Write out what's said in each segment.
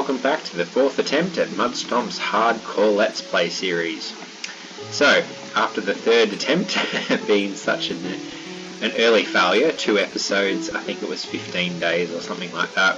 welcome back to the 4th attempt at Mudstomp's Hardcore Let's Play series. So, after the 3rd attempt being such an early failure, 2 episodes, I think it was 15 days or something like that,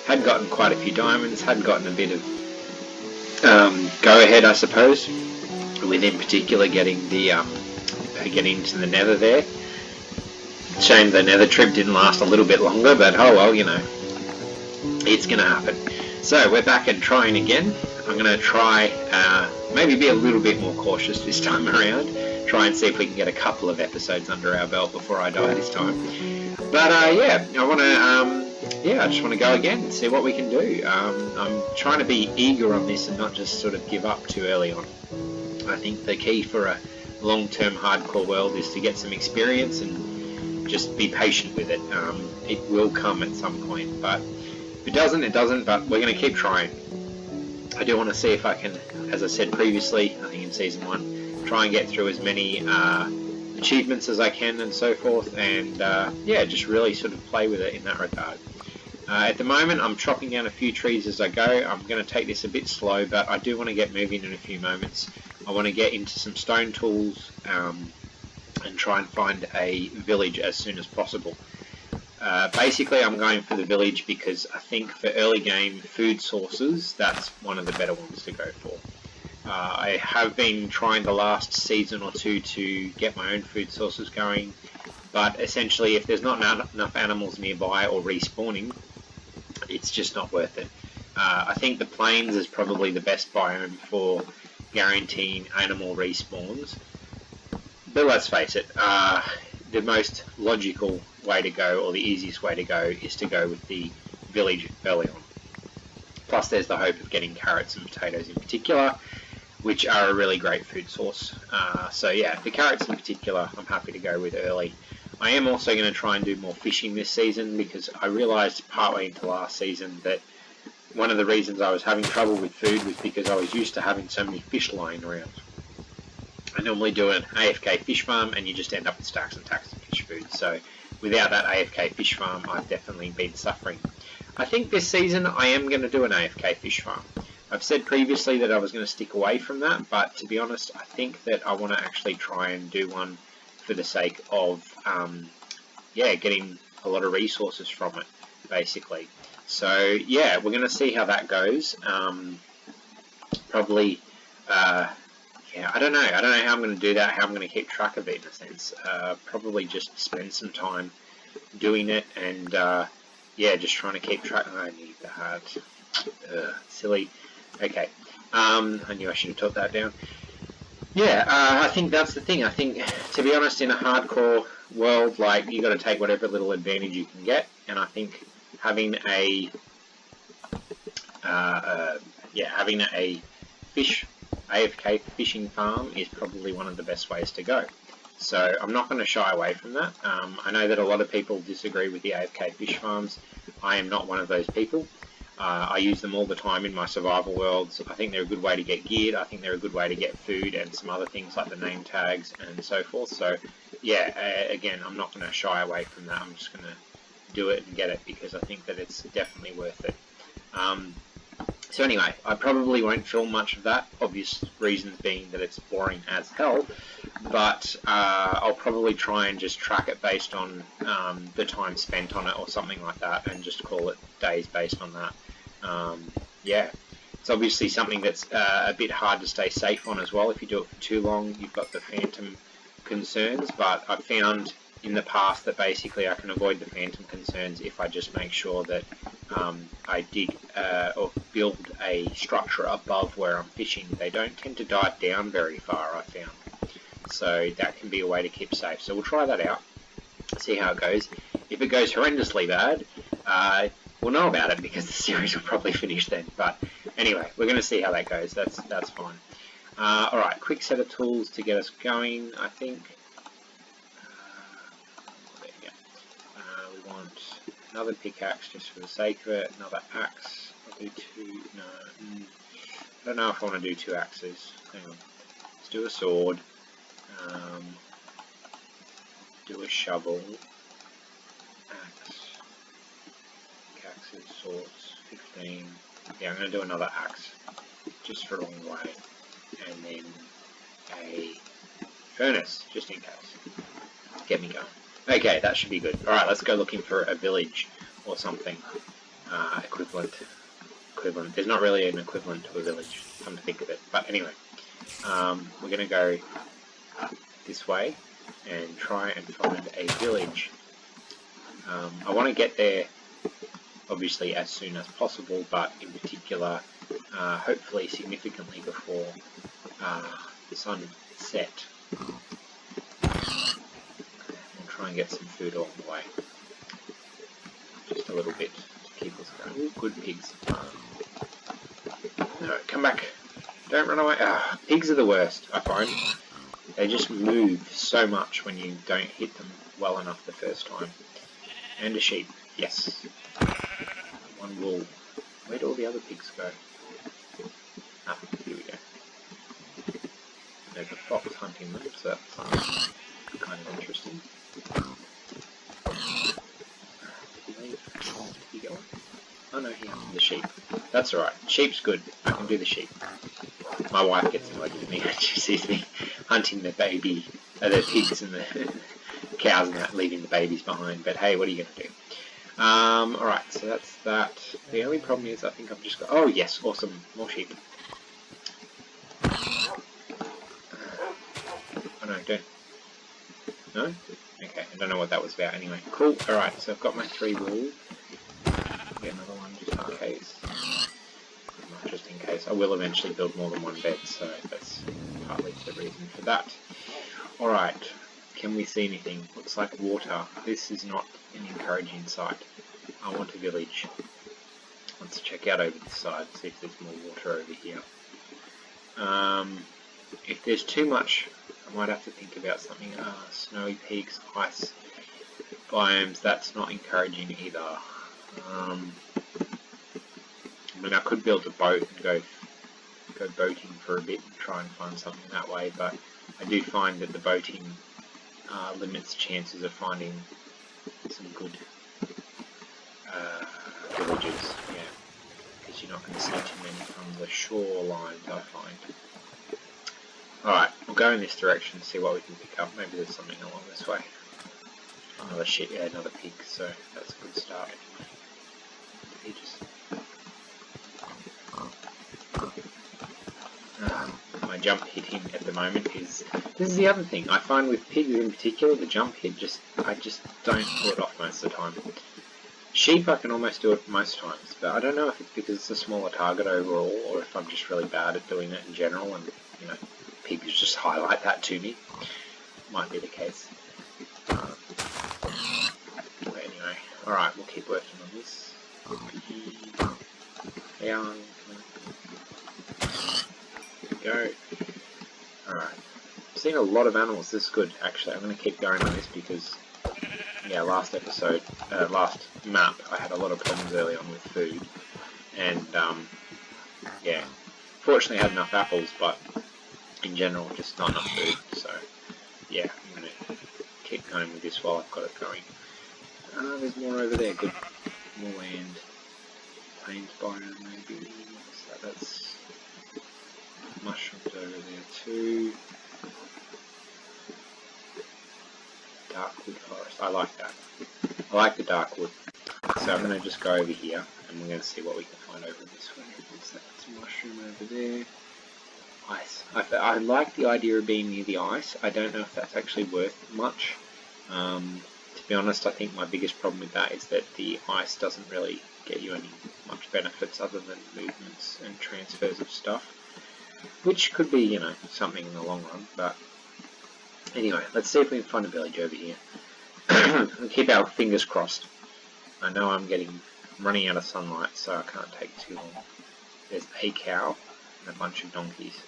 had gotten quite a few diamonds, had gotten a bit of go-ahead, I suppose, with in particular getting into the nether there. Shame the nether trip didn't last a little bit longer, but oh well, you know, it's going to happen. So we're back and trying again. I'm going to try, maybe be a little bit more cautious this time around. Try and see if we can get a couple of episodes under our belt before I die this time. But yeah, I just want to go again and see what we can do. I'm trying to be eager on this and not just sort of give up too early on. I think the key for a long-term hardcore world is to get some experience and just be patient with it. It will come at some point, but if it doesn't, it doesn't, but we're going to keep trying. I do want to see if I can, as I said previously, I think in Season 1, try and get through as many achievements as I can and so forth, and yeah, just really sort of play with it in that regard. At the moment, I'm chopping down a few trees as I go. I'm going to take this a bit slow, but I do want to get moving in a few moments. I want to get into some stone tools and try and find a village as soon as possible. Basically, I'm going for the village because I think for early game food sources, that's one of the better ones to go for. I have been trying the last season or two to get my own food sources going, but essentially if there's not enough animals nearby or respawning, it's just not worth it. I think the plains is probably the best biome for guaranteeing animal respawns, but let's face it, the most logical way to go, or the easiest way to go, is to go with the village early on. Plus there's the hope of getting carrots and potatoes in particular, which are a really great food source. So yeah, the carrots in particular I'm happy to go with early. I am also going to try and do more fishing this season because I realised partway into last season that one of the reasons I was having trouble with food was because I was used to having so many fish lying around. I normally do an AFK fish farm and you just end up with stacks and stacks of fish food. So without that AFK fish farm, I've definitely been suffering. I think this season I am going to do an AFK fish farm. I've said previously that I was going to stick away from that, but to be honest, I think that I want to actually try and do one for the sake of, yeah, getting a lot of resources from it, basically. So yeah, we're going to see how that goes. Probably, yeah, I don't know how I'm going to do that, how I'm going to keep track of it in a sense. Probably just spend some time doing it and, yeah, just trying to keep track. I need that. Silly. Okay. I knew I should have took that down. Yeah, I think that's the thing. I think, to be honest, in a hardcore world, like, you got to take whatever little advantage you can get, and I think having a, having a AFK fishing farm is probably one of the best ways to go. So I'm not going to shy away from that. I know that a lot of people disagree with the AFK fish farms. I am not one of those people. I use them all the time in my survival worlds. I think they're a good way to get geared. I think they're a good way to get food and some other things like the name tags and so forth. So yeah, again, I'm not going to shy away from that. I'm just going to do it and get it because I think that it's definitely worth it. So anyway, I probably won't film much of that, obvious reasons being that it's boring as hell, but I'll probably try and just track it based on the time spent on it or something like that and just call it days based on that. Yeah, it's obviously something that's a bit hard to stay safe on as well. If you do it for too long, you've got the phantom concerns, but I've found in the past that basically I can avoid the phantom concerns if I just make sure that I dig or build a structure above where I'm fishing. They don't tend to dive down very far, I found. So that can be a way to keep safe. So we'll try that out, see how it goes. If it goes horrendously bad, we'll know about it because the series will probably finish then. But anyway, we're going to see how that goes. That's fine. Alright, quick set of tools to get us going, I think. We want another pickaxe just for the sake of it, another axe. I'll do two, no, I don't know if I want to do 2 axes. Hang on, let's do a sword, do a shovel, axe, pickaxes, swords, 15, Yeah, I'm going to do another axe, just for along the way, and then a furnace, just in case. Get me going. Okay, that should be good. Alright, let's go looking for a village or something equivalent. There's not really an equivalent to a village, come to think of it. But anyway, we're going to go this way and try and find a village. I want to get there, obviously, as soon as possible, but in particular, hopefully significantly before the sun set. We'll try and get some food along the way. Just a little bit to keep us going. Ooh, good pigs. No, come back. Don't run away. Pigs are the worst, I find. They just move so much when you don't hit them well enough the first time. And a sheep. Yes. One wool. Where'd all the other pigs go? Ah, here we go. There's a fox hunting them, so that's kind of interesting. Did he leave? Did he go on? Oh no, he hunted the sheep. That's alright. Sheep's good. I can do the sheep. My wife gets annoyed with me when she sees me hunting the baby, the pigs and the cows and that, leaving the babies behind. But hey, what are you going to do? Alright, so that's that. The only problem is I think I've just got... Oh yes, awesome. More sheep. Oh no, don't... No? Okay, I don't know what that was about anyway. Cool, alright, so I've got my 3 wool. Get another one just in case. Not just in case. I will eventually build more than one bed, so that's partly the reason for that. Alright, can we see anything? Looks like water. This is not an encouraging sight. I want a village. Let's check out over the side, see if there's more water over here. If there's too much, I might have to think about something. Snowy peaks, ice biomes, that's not encouraging either. I mean, I could build a boat and go boating for a bit and try and find something that way, but I do find that the boating limits chances of finding some good villages, yeah, because you're not going to see too many from the shorelines, I find. Alright, we'll go in this direction and see what we can pick up. Maybe there's something along this way. Another sheep, yeah, another pig, so that's a good start. He just... my jump hit him at the moment is... This is the other thing, I find with pigs in particular, the jump hit I just don't pull it off most of the time. Sheep I can almost do it most times, but I don't know if it's because it's a smaller target overall, or if I'm just really bad at doing it in general, and, you know, pigs just highlight that to me. Might be the case. But anyway, alright, we'll keep working on this. Down. There we go. Alright. I've seen a lot of animals. This is good, actually. I'm going to keep going on this because, yeah, last map, I had a lot of problems early on with food. And, yeah. Fortunately, I had enough apples, but in general, just not enough food. So, yeah, I'm going to keep going with this while I've got it going. There's more over there. Good. More land. Plains biome, maybe. So that's mushrooms over there too. Darkwood forest. I like that. I like the darkwood. So I'm going to just go over here and we're going to see what we can find over this way. That's a mushroom over there. Ice. I like the idea of being near the ice. I don't know if that's actually worth much. To be honest, I think my biggest problem with that is that the ice doesn't really get you any much benefits other than movements and transfers of stuff, which could be, you know, something in the long run. But anyway, let's see if we can find a village over here. We'll keep our fingers crossed. I know I'm running out of sunlight, so I can't take too long. There's a cow and a bunch of donkeys.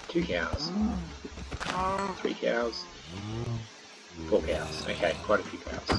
2 cows. 3 cows. 4 cows. Okay, quite a few cows.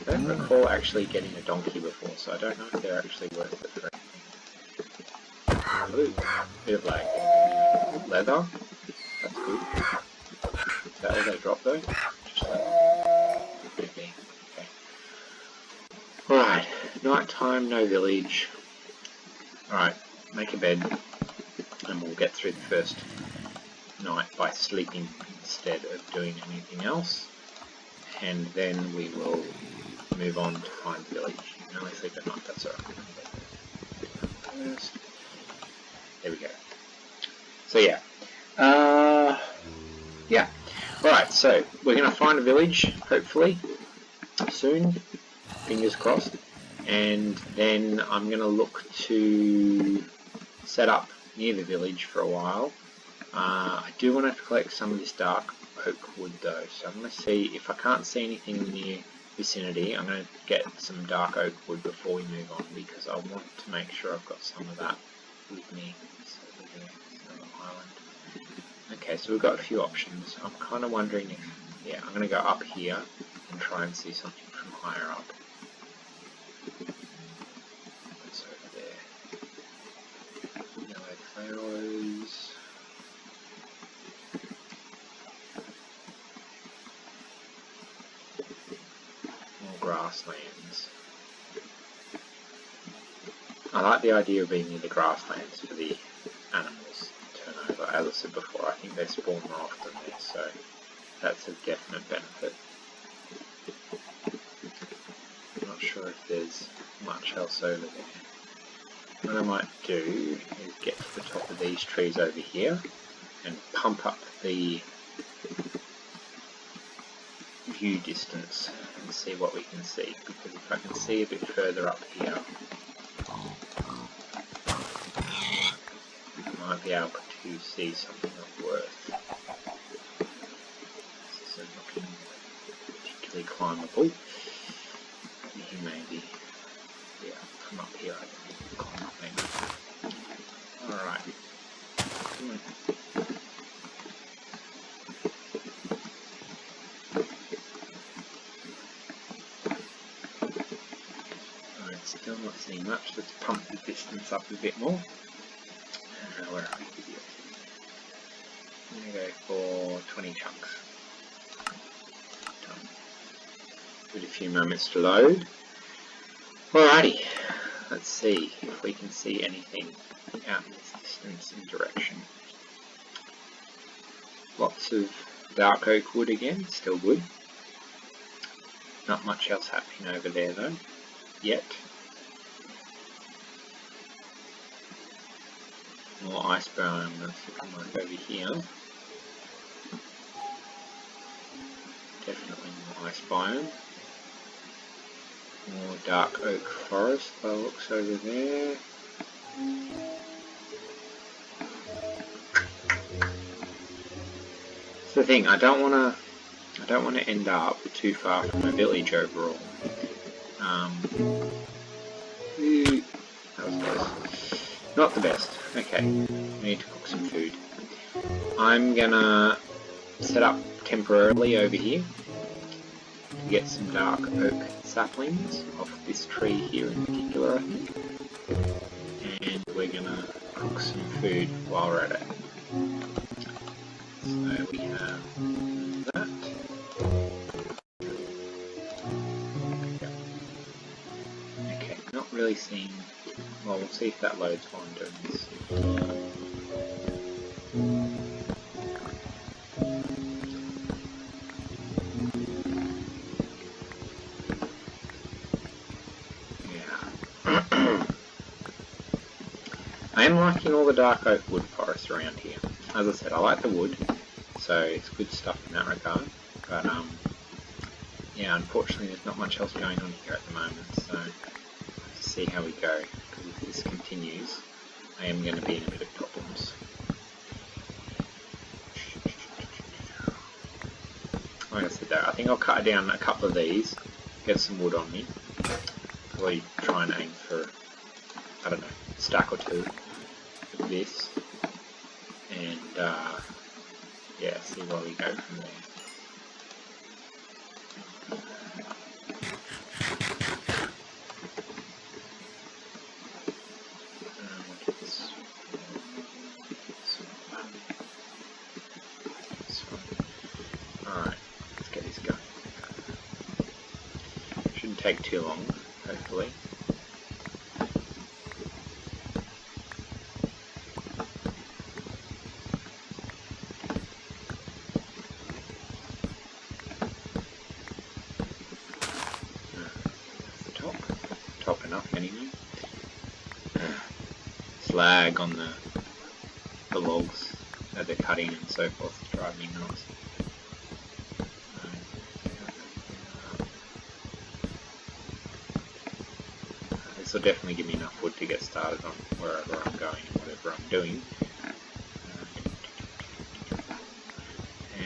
I don't recall actually getting a donkey before, so I don't know if they're actually worth it for anything. Ooh, bit of lag. leather. That's good. Is that all they drop though? Just leather. Okay. Alright, night time, no village. Alright, make a bed and we'll get through the first night by sleeping instead of doing anything else. And then we will move on to find the village. You can only sleep at night, that's alright. First. There we go. So yeah. Yeah. Alright, so we're going to find a village, hopefully, soon. Fingers crossed. And then I'm going to look to set up near the village for a while. I do want to collect some of this dark oak wood though, so I'm going to see if I can't see anything in the vicinity. I'm going to get some dark oak wood before we move on, because I want to make sure I've got some of that with me. So it's on the island. Okay, so we've got a few options. I'm kind of wondering if, yeah, I'm going to go up here and try and see something from higher up. What's over there? Yellow flowers. More grasslands. I like the idea of being near the grasslands for the animals to turn over. As I said before, I think they spawn more often there, so that's a definite benefit. I'm not sure if there's much else over there. What I might do is get to the top of these trees over here and pump up the view distance and see what we can see, because if I can see a bit further up here, I might be able to see something of worth. This isn't looking particularly climbable. Here maybe. Yeah, from up here I can climb up maybe. Alright. Alright, still not seeing much. Let's pump the distance up a bit more. Where are we? I'm going to go for 20 chunks. Done. Give it a few moments to load. Alrighty, let's see if we can see anything out in this distance and direction. Lots of dark oak wood again, still good. Not much else happening over there though, yet. More ice biome, let's see if I might go over here. Definitely more ice biome. More dark oak forest by the looks over there. It's the thing, I don't want to end up too far from a village overall. That was close. Not the best. Okay, I need to cook some food. I'm gonna set up temporarily over here to get some dark oak saplings off this tree here in particular, I think. And we're gonna cook some food while we're at it. So we have that. Okay, not really seeing. Well, we'll see if that loads while I'm doing this. I am liking all the dark oak wood forests around here. As I said, I like the wood, so it's good stuff in that regard. But yeah, unfortunately there's not much else going on here at the moment, so let's see how we go. Because if this continues, I am going to be in a bit of problems. Like I said though, I think I'll cut down a couple of these, get some wood on me, probably try and aim for, I don't know, a stack or two of this, and yeah, see where we go from there. take too long, hopefully. Top enough anyway. Slag on the logs that they're cutting and so forth is driving me nuts. This will definitely give me enough wood to get started on wherever I'm going and whatever I'm doing.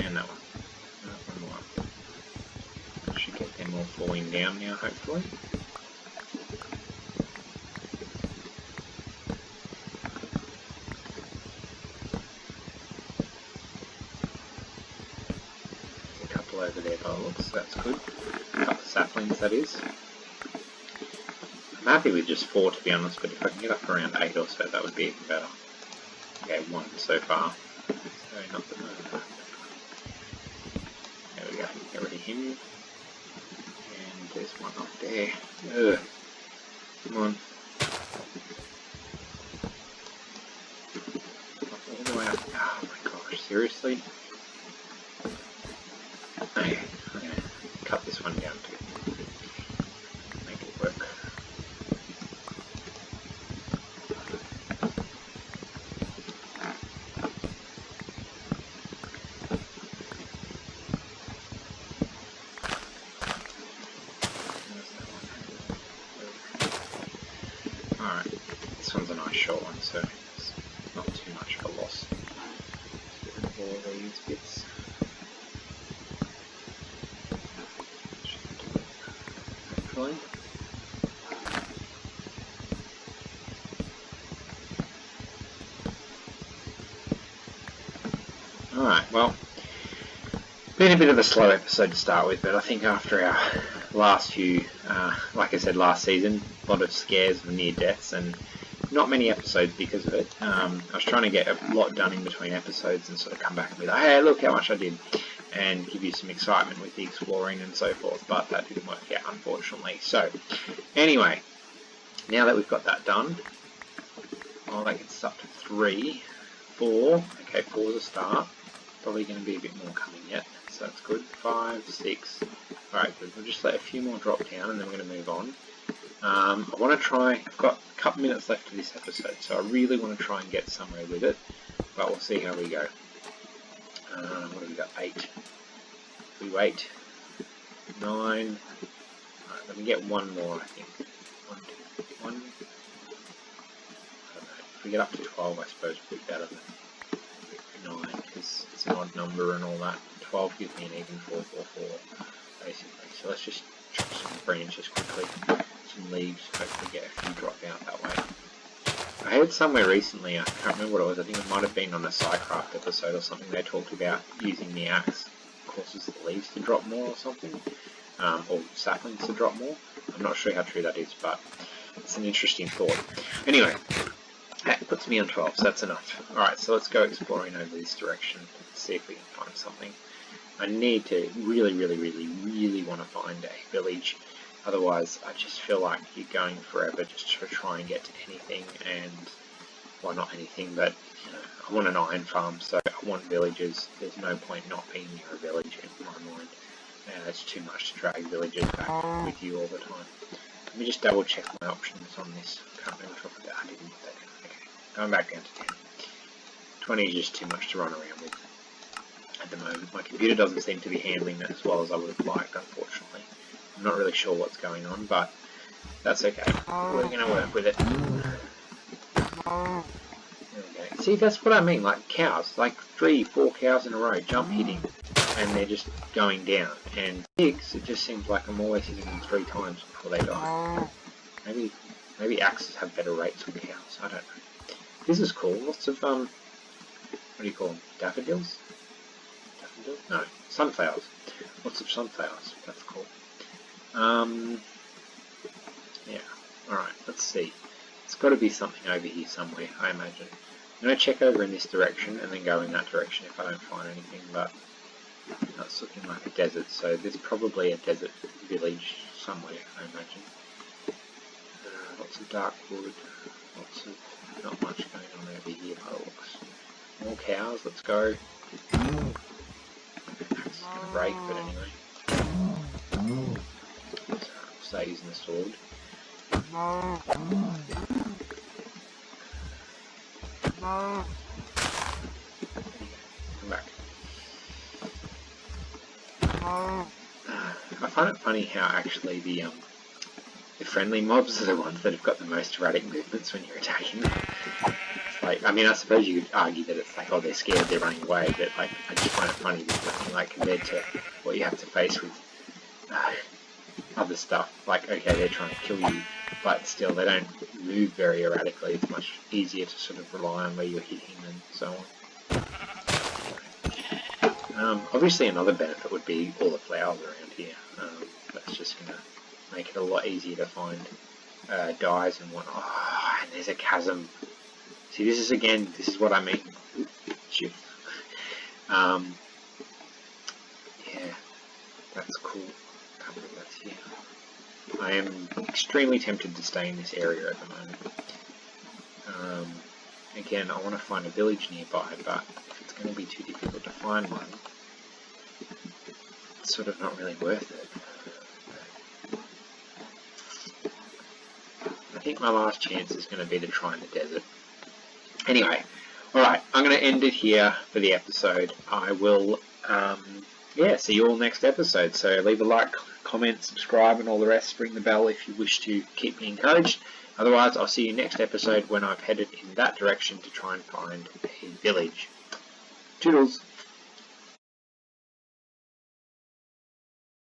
And that one. One more. I should get them all falling down now, hopefully. Over there by the looks, that's good. A couple of saplings, that is. I'm happy with just 4 to be honest, but if I can get up around 8 or so, that would be even better. Okay, 1 so far. So not the there we go, get rid of him. And there's one up there. Ugh. Come on. Up all the way up. Oh my gosh, seriously? Okay, I'm going to cut this one down to make it work. Alright, this one's a nice short one, so it's not too much of a loss. All these bits. Alright, well, been a bit of a slow episode to start with, but I think after our last few, like I said last season, a lot of scares and near deaths and not many episodes because of it. I was trying to get a lot done in between episodes and sort of come back and be like, hey, look how much I did, and give you some excitement with the exploring and so forth, but that didn't work out, unfortunately. So, anyway, now that we've got that done, oh, that gets up to 3, 4, okay, 4's a start, probably going to be a bit more coming yet, so that's good, 5, 6, alright, good, we'll just let a few more drop down and then we're going to move on. I want to try, I've got a couple minutes left of this episode, so I really want to try and get somewhere with it, but we'll see how we go. What have we got? 8. We wait. 9. Alright, let me get one more, I think. 1, 2, 1. I don't know. If we get up to 12, I suppose it would be better than 9, because it's an odd number and all that. 12 gives me an even 4, 4, 4, basically. So let's just chop some branches quickly. Some leaves, hopefully get a few drop out that way. I heard somewhere recently, I can't remember what it was, I think it might have been on a Psycraft episode or something, they talked about using the axe causes the leaves to drop more or something, or saplings to drop more. I'm not sure how true that is, but it's an interesting thought. Anyway, that puts me on 12, so that's enough. Alright, so let's go exploring over this direction, see if we can find something. I need to really want to find a village. Otherwise, I just feel like you're going forever just to try and get to anything, and, well, not anything, but, you know, I want an iron farm, so I want villages. There's no point not being near a village in my mind. It's too much to drag villagers back with you all the time. Let me just double check my options on this. Can't remember which one I didn't put that down. Okay, going back down to 10. 20 is just too much to run around with at the moment. My computer doesn't seem to be handling it as well as I would have liked, unfortunately. I'm not really sure what's going on, but that's okay. We're going to work with it. There we go. See, that's what I mean, like cows, like 3, 4 cows in a row jump hitting, and they're just going down. And pigs, it just seems like I'm always hitting them 3 times before they die. Maybe axes have better rates on cows, I don't know. This is cool, lots of, what do you call them, daffodils? Daffodils? No, sunflowers. Lots of sunflowers, that's cool. Yeah, alright, let's see. It's got to be something over here somewhere, I imagine. I'm going to check over in this direction and then go in that direction if I don't find anything, but that's looking like a desert, so there's probably a desert village somewhere, I imagine. Lots of dark wood, lots of, not much going on over here by the looks. More cows, let's go. It's gonna break, but anyway. So I'll start using the sword. Come back. I find it funny how actually the friendly mobs are the ones that have got the most erratic movements when you're attacking them. It's like, I mean, I suppose you could argue that it's like, oh, they're scared, they're running away, but like, I just find it funny that, like, compared to what you have to face with other stuff. Like, okay, they're trying to kill you, but still, they don't move very erratically. It's much easier to sort of rely on where you're hitting and so on. Obviously, another benefit would be all the flowers around here. That's just going to make it a lot easier to find dyes and whatnot. Oh, and there's a chasm. See, this is what I mean. Yeah, that's cool. Can't believe that's here. I am extremely tempted to stay in this area at the moment. Again, I want to find a village nearby, but if it's going to be too difficult to find one, it's sort of not really worth it. I think my last chance is going to be to try in the desert. Anyway, alright, I'm going to end it here for the episode. I will, see you all next episode. So leave a like, comment, subscribe and all the rest. Ring the bell if you wish to keep me encouraged. Otherwise, I'll see you next episode when I've headed in that direction to try and find a village. Toodles!